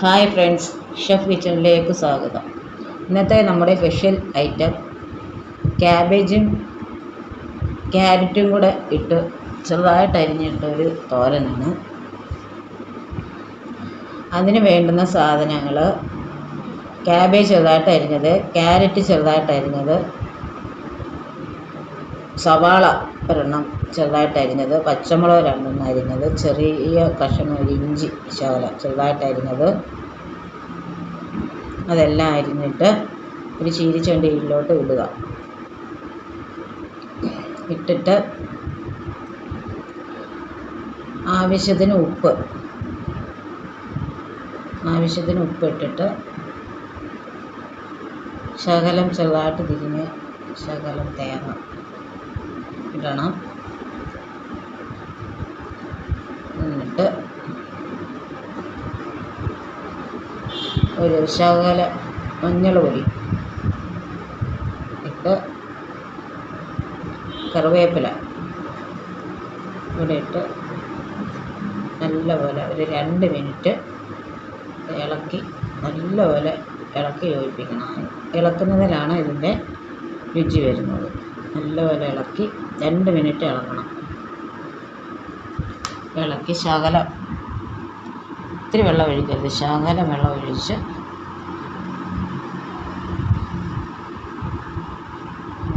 Hi friends, chef കിച്ചണിലേക്ക് സ്വാഗതം. ഇന്നത്തെ നമ്മുടെ സ്പെഷ്യൽ ഐറ്റം ക്യാബേജും ക്യാരറ്റും കൂടെ ഇട്ട് ചെറുതായിട്ട് അരിഞ്ഞിട്ടൊരു തോരനാണ്. അതിന് വേണ്ടുന്ന സാധനങ്ങൾ: ക്യാബേജ് ചെറുതായിട്ട് അരിഞ്ഞത്, ക്യാരറ്റ് ചെറുതായിട്ട് അരിഞ്ഞത്, സവാള ഒരെണ്ണം ചെറുതായിട്ട് അരിഞ്ഞത്, പച്ചമുളക് രണ്ടെണ്ണം അരിഞ്ഞത്, ചെറിയ കഷ്ണം ഒരു ഇഞ്ചി ശകലം ചെറുതായിട്ട് അരിഞ്ഞത്, അതെല്ലാം അരിഞ്ഞിട്ട് ഒരു ചീനിച്ചട്ടിയിലോട്ട് ഇടുക. ഇട്ടിട്ട് ആവശ്യത്തിന് ഉപ്പ് ഇട്ടിട്ട് ശകലം ചെറുതായിട്ട് തിരിഞ്ഞ് ശകലം തേങ്ങ ഇടണം. എന്നിട്ട് ഒരു ശകല മഞ്ഞൾ പൊടി ഇട്ട് കറിവേപ്പില ഇവിടെ ഇട്ട് നല്ലപോലെ ഒരു 2 മിനിറ്റ് നല്ലപോലെ ഇളക്കി യോജിപ്പിക്കണം. ഇളക്കുന്നതിലാണ് ഇതിൻ്റെ രുചി വരുന്നത്. നല്ലപോലെ ഇളക്കി 2 മിനിറ്റ് ഇളക്കണം. ഇളക്കി ശകലം ഇത്തിരി വെള്ളം ഒഴിക്കരുത്, ശകലം വെള്ളം ഒഴിച്ച്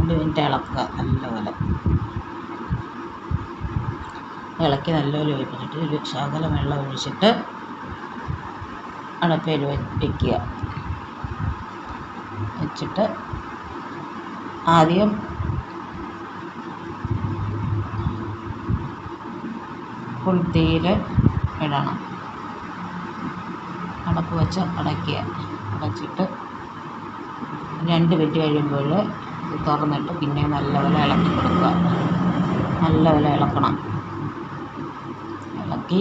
2 മിനിറ്റ് ഇളക്കുക. നല്ലപോലെ ഇളക്കി നല്ലപോലെ ഒഴിപ്പിച്ചിട്ട് ഒരു ശകലം വെള്ളം ഒഴിച്ചിട്ട് അടപ്പയിൽ വെച്ചിട്ട് ആദ്യം ഫുൾ തീയിൽ ഇടണം. അടപ്പ് വെച്ച് അടച്ചിട്ട് 2 മിനിറ്റ് കഴിയുമ്പോൾ തുറന്നിട്ട് പിന്നെ നല്ലപോലെ ഇളക്കി കൊടുക്കുക. നല്ലപോലെ ഇളക്കണം. ഇളക്കി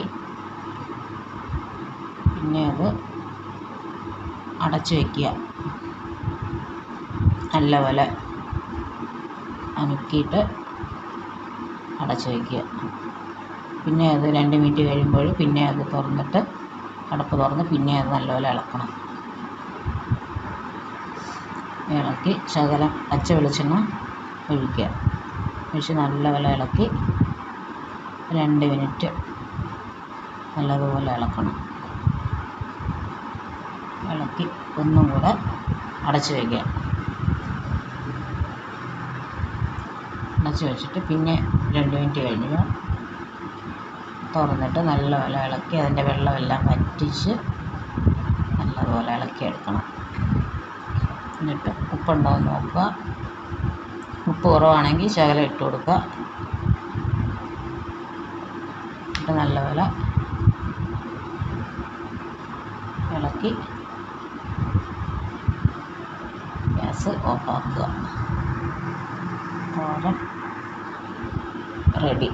പിന്നെ അത് അടച്ചു വയ്ക്കുക. നല്ലപോലെ അമുക്കിയിട്ട് അടച്ചു വയ്ക്കുക. പിന്നെ അത് 2 മിനിറ്റ് കഴിയുമ്പോൾ പിന്നെ അത് തുറന്നിട്ട് അടപ്പ് തുറന്ന് പിന്നെ അത് നല്ലപോലെ ഇളക്കണം. ഇളക്കി ശകലം പച്ച വെളിച്ചെണ്ണ ഒഴിക്കുക. ഒഴിച്ച് നല്ലപോലെ ഇളക്കി 2 മിനിറ്റ് നല്ലതുപോലെ ഇളക്കണം. ഇളക്കി ഒന്നും കൂടെ അടച്ചു വയ്ക്കുക. അടച്ചു വെച്ചിട്ട് പിന്നെ 2 മിനിറ്റ് കഴിഞ്ഞ് തുറന്നിട്ട് നല്ലപോലെ ഇളക്കി അതിൻ്റെ വെള്ളമെല്ലാം വറ്റിച്ച് നല്ലപോലെ ഇളക്കിയെടുക്കണം. എന്നിട്ട് ഉപ്പുണ്ടോ എന്ന് നോക്കുക. ഉപ്പ് കുറവാണെങ്കിൽ ശകലം ഇട്ട് കൊടുക്കുക. എന്നിട്ട് നല്ലപോലെ ഇളക്കി ഗ്യാസ് ഓഫാക്കുക. തോരൻ റെഡി.